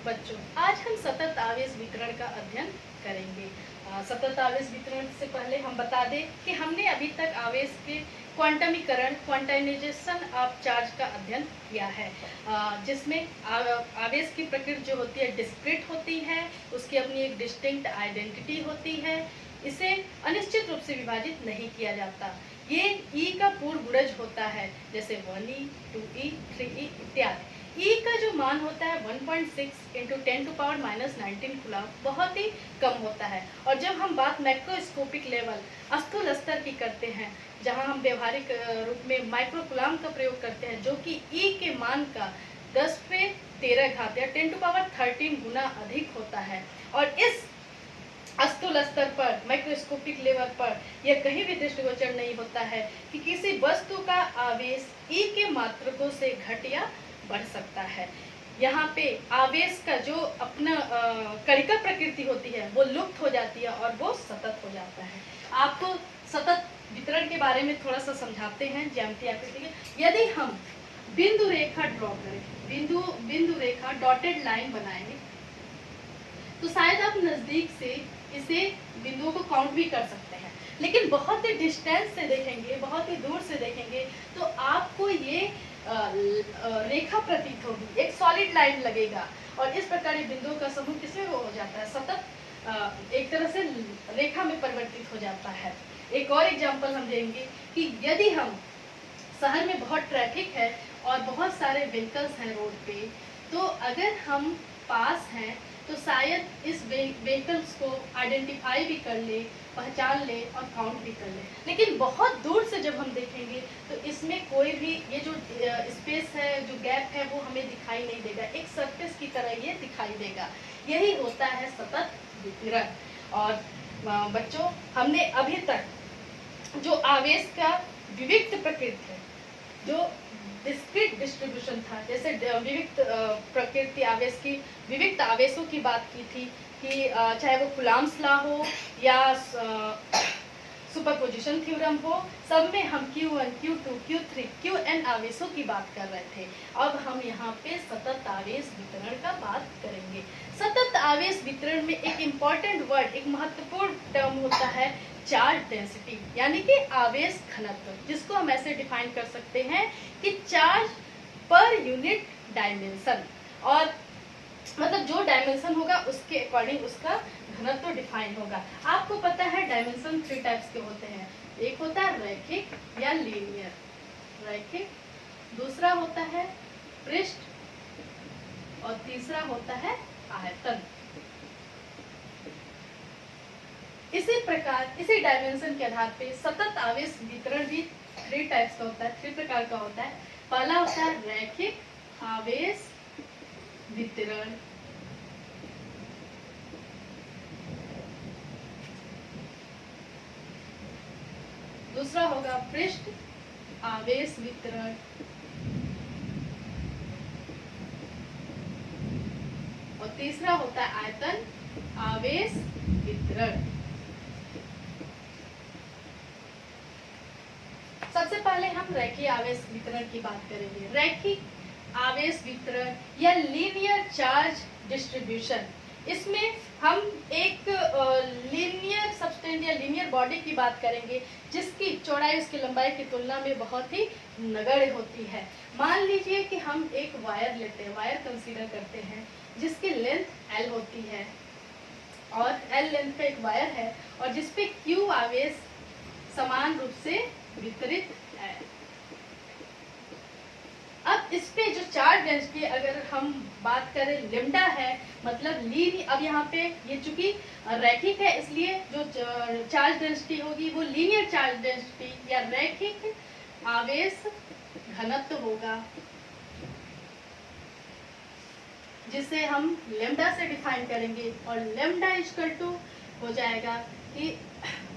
बच्चों, आज हम सतत आवेश वितरण का अध्ययन करेंगे। सतत आवेश वितरण से पहले हम बता दें कि हमने अभी तक आवेश के क्वांटमीकरण, क्वांटाइजेशन ऑफ चार्ज का अध्ययन किया है, जिसमें आवेश की प्रकृति जो होती है डिस्क्रीट होती है, उसकी अपनी एक डिस्टिंक्ट आइडेंटिटी होती है, इसे अनिश्चित रूप से विभाजित नहीं किया जाता। ये ई का पूर्ण गुणज होता है, जैसे 1e, 2e, 3e इत्यादि। ई का जो मान होता है 1.6 इंटू 10⁻⁻19 कूलम, बहुत ही कम होता है। और जब हम बात मैक्रोस्कोपिक लेवल, स्थूल स्तर की करते हैं, जहां हम व्यवहारिक रूप में माइक्रोकूलम का प्रयोग करते हैं, जो कि ई के मान का 10⁻13 या 10⁻13 गुना अधिक होता है। और इस स्थूल स्तर पर, माइक्रोस्कोपिक लेवल पर यह कहीं भी दृष्टिगोचर नहीं होता है कि किसी वस्तु का आवेश ई के मात्रकों से घट या बढ़ सकता है। यहाँ पे आवेश का जो अपना कणिका प्रकृति होती है वो लुप्त हो जाती है और वो सतत हो जाता है। आपको सतत वितरण के बारे में थोड़ा सा समझाते हैं ज्यामितीय आकृति के। यदि हम बिंदु रेखा ड्रॉ करें, बिंदु रेखा डॉटेड लाइन बनाएंगे, तो शायद आप नजदीक से इसे बिंदुओं को काउंट भी कर सकते हैं, लेकिन बहुत ही डिस्टेंस से देखेंगे, बहुत ही दूर से देखेंगे, तो आपको ये रेखा प्रतीत होगी, एक सॉलिड लाइन लगेगा। और इस प्रकार बिंदुओं का समूह किसमें वो हो जाता है, सतत एक तरह से रेखा में परिवर्तित हो जाता है। एक और एग्जांपल हम देंगे कि यदि हम शहर में बहुत ट्रैफिक है और बहुत सारे व्हीकल्स हैं रोड पे, तो अगर हम पास हैं तो शायद इस व्हीकल्स को आइडेंटिफाई भी कर ले, पहचान ले और काउंट भी कर ले। लेकिन बहुत दूर से जब हम देखेंगे तो इसमें कोई भी ये जो स्पेस है, जो गैप है, वो हमें दिखाई नहीं देगा, एक सरफेस की तरह ये दिखाई देगा। यही होता है सतत वितरण। और बच्चों, हमने अभी तक जो आवेश का विविक्त प्रकृति है, जो डिस्क्रीट डिस्ट्रीब्यूशन था, जैसे विविक्त प्रकृति आवेश की, विविक्त आवेशों की बात की थी कि चाहे वो कूलम्ब्स लॉ हो या सुपरपोजिशन थ्योरम हो, सब में हम Q1, Q2, Q3, Qn आवेशों की बात कर रहे थे। अब हम यहाँ पे सतत आवेश वितरण का बात करेंगे। सतत आवेश वितरण में एक इम्पॉर्टेंट वर्ड, एक महत्वपूर्ण टर्म होता है चार्ज डेंसिटी, यानी कि आवेश घनत्व, जिसको हम ऐसे डिफाइन कर सकते हैं कि चार्ज पर यूनिट डायमेंशन। और मतलब जो डायमेंशन होगा उसके अकॉर्डिंग उसका घनत्व डिफाइन होगा। आपको पता है डायमेंशन 3 टाइप्स के होते हैं। एक होता है रैखिक या लीनियर, रैखिक, दूसरा होता है पृष्ठ और तीसरा होता है आयतन। इसी प्रकार इसी डायमेंशन के आधार पे सतत आवेश वितरण भी 3 टाइप्स का होता है, 3 प्रकार का होता है। पहला होता है रैखिक आवेश वितरण, दूसरा होगा पृष्ठ आवेश वितरण, और तीसरा होता है आयतन आवेश वितरण। सबसे पहले हम रैखिक आवेश वितरण की बात करेंगे। रैखिक आवेश वितरण या लीनियर चार्ज डिस्ट्रीब्यूशन, इसमें हम एक लीनियर सब्सटेंस या लीनियर बॉडी की बात करेंगे, जिसकी चौड़ाई उसकी लंबाई की तुलना में बहुत ही नगण्य होती है। मान लीजिए कि हम एक वायर लेते हैं, वायर कंसीडर करते हैं, जिसकी लेंथ L होती है और L लेंथ का एक वायर है और जिसपे Q आवेश समान रूप से वितरित है। अब इस पे जो चार्ज डेंसिटी, अगर हम बात करें लेमडा है, मतलब लीनियर, अब यहाँ पे ये चूंकि रैखिक है इसलिए जो चार्ज डेंसिटी होगी वो लीनियर चार्ज डेंसिटी या रैखिक आवेश घनत्व होगा, जिसे हम लेमडा से डिफाइन करेंगे। और लेमडा इक्वल टू हो जाएगा कि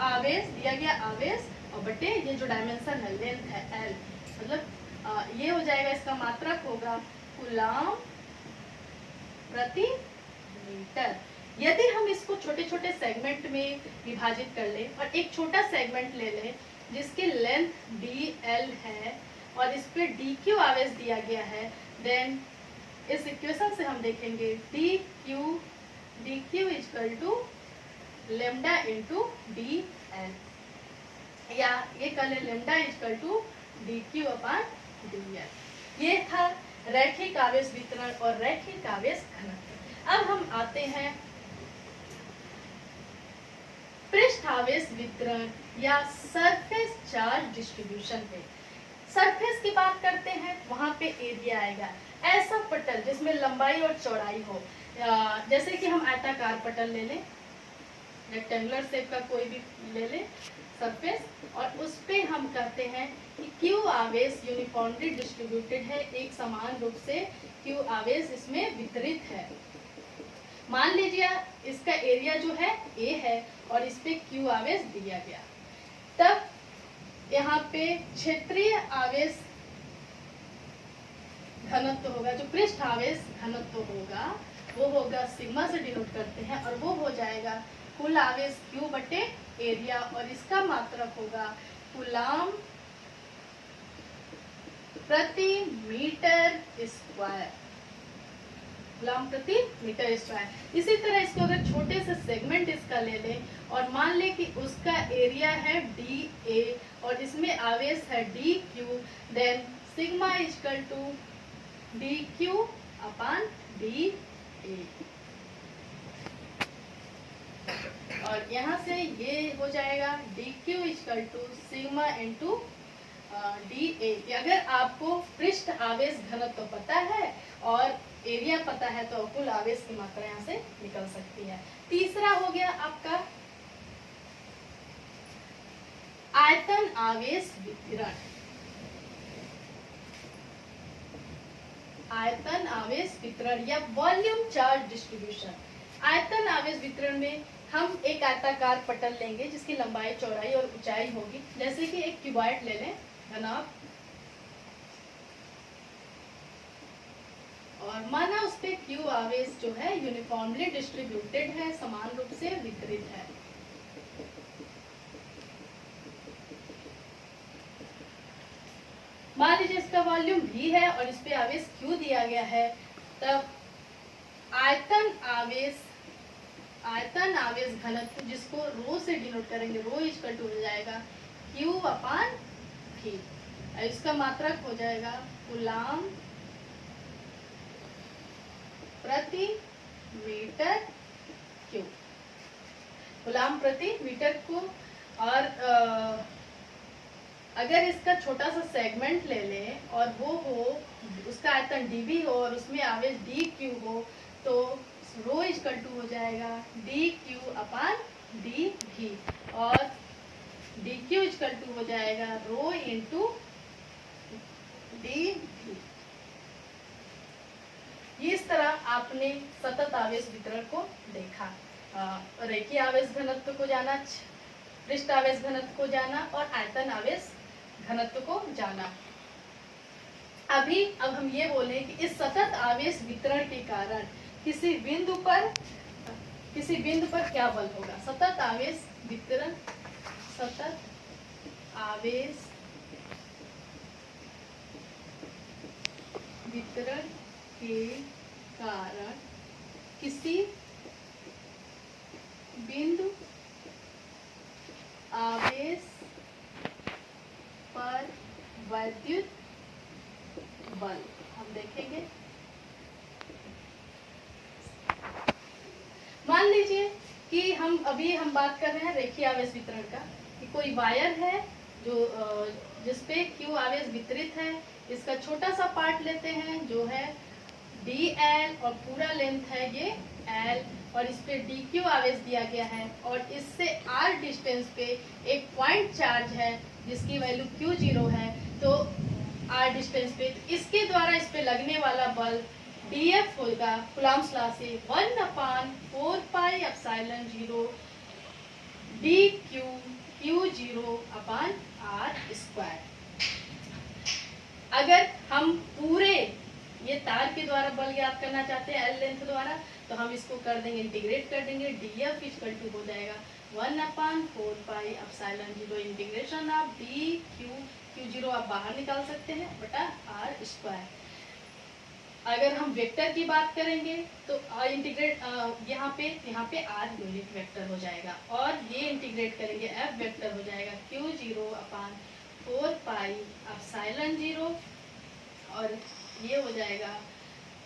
आवेश दिया गया आवेश और बटे ये जो डायमेंशन है लेंथ है L, मतलब ये हो जाएगा, इसका मात्रक होगा कूलम प्रति मीटर। यदि हम इसको छोटे छोटे सेगमेंट में विभाजित कर ले और एक छोटा सेगमेंट ले लें जिसकी लेंथ dl है और इस पे dq आवेश दिया गया है, देन इस इक्वेशन से हम देखेंगे d q equal to lambda into d l, या ये कर ले lambda equal to d q upon d l. ये था रैखिक आवेश वितरण और रैखिक आवेश घनत्व। अब हम आते हैं पृष्ठ आवेश वितरण या सरफेस चार्ज डिस्ट्रीब्यूशन पे। सरफेस की बात करते हैं, वहां पे एरिया आएगा। ऐसा पटल जिसमें लंबाई और चौड़ाई हो, जैसे कि हम आयताकार पटल ले लें, रेक्टेंगुलर शेप का कोई भी ले लें सरफेस, और उस पे हम कहते हैं कि क्यू आवेश यूनिफॉर्मली डिस्ट्रीब्यूटेड है, एक समान रूप से क्यू आवेश इसमें वितरित है। मान लीजिए इसका एरिया जो है ए है और इस पे क्यू आवेश दिया गया, तब यहाँ पे क्षेत्रीय आवेश घनत्व होगा, जो पृष्ठ आवेश घनत्व होगा वो होगा सिग्मा से डिनोट करते हैं, और वो हो जाएगा कुल आवेश क्यू बटे एरिया, और इसका मात्रक होगा कूलाम प्रति मीटर स्क्वायर, कूलाम प्रति मीटर स्क्वायर। इसी तरह इसको अगर छोटे से सेगमेंट इसका ले लें और मान लें कि उसका एरिया है डी ए और इसमें आवेश है d q, then sigma equal to d q upon d a, और यहाँ से ये हो जाएगा d q equal to sigma into d a. अगर आपको पृष्ठ आवेश घनत्व तो पता है और एरिया पता है तो कुल आवेश की मात्रा यहाँ से निकल सकती है। तीसरा हो गया आपका आयतन आवेश वितरण। आयतन आवेश वितरण या वॉल्यूम चार्ज डिस्ट्रीब्यूशन। आयतन आवेश वितरण में हम एक आयताकार पटल लेंगे जिसकी लंबाई, चौड़ाई और ऊंचाई होगी। जैसे कि एक क्यूबॉइड ले लें घनाभ, और माना उस पे क्यू आवेश जो है यूनिफॉर्मली डिस्ट्रीब्यूटेड है, समान रूप से वितरित है। मान लीजिए इसका वॉल्यूम V है और इस पे आवेश Q दिया गया है, तब आयतन आवेश घनत्व जिसको रो से डिनोट करेंगे, रो इक्वल टू हो जाएगा Q अपान V, इसका मात्रक हो जाएगा कूलाम प्रति मीटर क्यूब, कूलाम प्रति मीटर क्यूब। और अगर इसका छोटा सा सेगमेंट ले लें और वो हो, उसका आयतन dV हो और उसमें आवेश dQ हो, तो रो इक्वल टू हो जाएगा dQ अपान dV, और dQ इक्वल टू हो जाएगा रो इंटू dV। इस तरह आपने सतत आवेश वितरण को देखा, रेखीय आवेश घनत्व को जाना, पृष्ठ आवेश घनत्व को जाना और आयतन आवेश घनत्व को जाना। अब हम ये बोले कि इस सतत आवेश वितरण के कारण किसी बिंदु पर क्या बल होगा। सतत आवेश वितरण, सतत आवेश वितरण के कारण किसी बिंदु आवेश पर वैद्युत बल हम देखेंगे। मान लीजिए कि हम बात कर रहे हैं रेखीय आवेश वितरण का, कि कोई वायर है जो जिसपे क्यू आवेश वितरित है। इसका छोटा सा पार्ट लेते हैं जो है dl और पूरा लेंथ है ये l, और इस पे dq आवेश दिया गया है, और इससे r डिस्टेंस पे एक पॉइंट चार्ज है जिसकी वैल्यू q0 है। तो r डिस्टेंस पे इसके द्वारा इस पे लगने वाला बल dF होगा कूलम्ब्स लॉ से 1/4 पाई एप्सिलॉन 0 dq q0 अपान r स्क्वायर। अगर हम पूरे ये तार के द्वारा बल ज्ञात करना चाहते हैं L लेंथ द्वारा, तो हम इसको कर देंगे, इंटीग्रेट कर देंगे, dF इक्वल टू हो जाएगा 1/4 pi epsilon 0 integration of dq q0 आप बाहर निकाल सकते हैं बटा r स्क्वायर। अगर हम वेक्टर की बात करेंगे तो इंटीग्रेट यहाँ पे आर यूनिट वेक्टर हो जाएगा, और ये इंटीग्रेट करेंगे एफ वेक्टर हो जाएगा q zero upon 4 pi epsilon zero, और ये हो जाएगा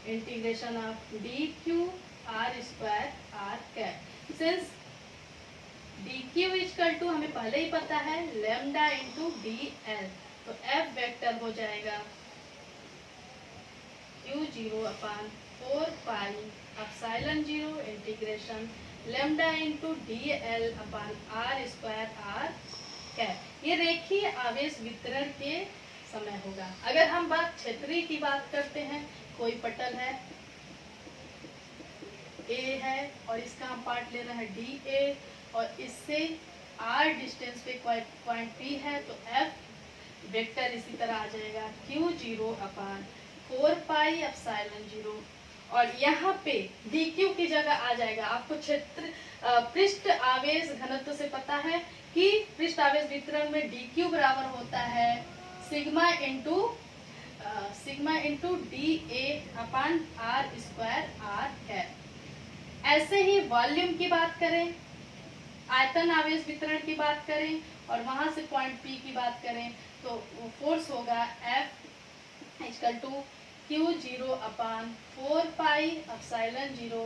integration of d q r square r cap. Since d q is equal to हमें पहले ही पता है लेमडा इंटू डी एल, तो एफ वेक्टर हो जाएगा q zero upon 4 pi epsilon zero integration lambda into d l upon are square r cap. ये रेखीय आवेश वितरण के समय होगा। अगर हम बात क्षेत्रीय की बात करते हैं, कोई पटल है ए है और इसका हम पार्ट ले रहे हैं डी ए, और इससे आर डिस्टेंस पे पॉइंट पी है, तो एफ वेक्टर इसी तरह आ जाएगा q zero upon 4 pi epsilon zero, और यहाँ पे डी क्यू की जगह आ जाएगा। आपको क्षेत्र पृष्ठ आवेश घनत्व से पता है कि पृष्ठ आवेश वितरण में डी क्यू बराबर होता है sigma into d a upon are square are है। ऐसे ही वॉल्यूम की बात करें, आयतन आवेश वितरण की बात करें, और वहां से पॉइंट पी की बात करें, तो फोर्स होगा F equal to Q zero upon 4 pi epsilon zero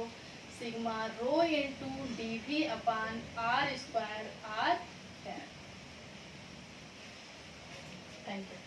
sigma rho into D V upon are square are है। Thank you.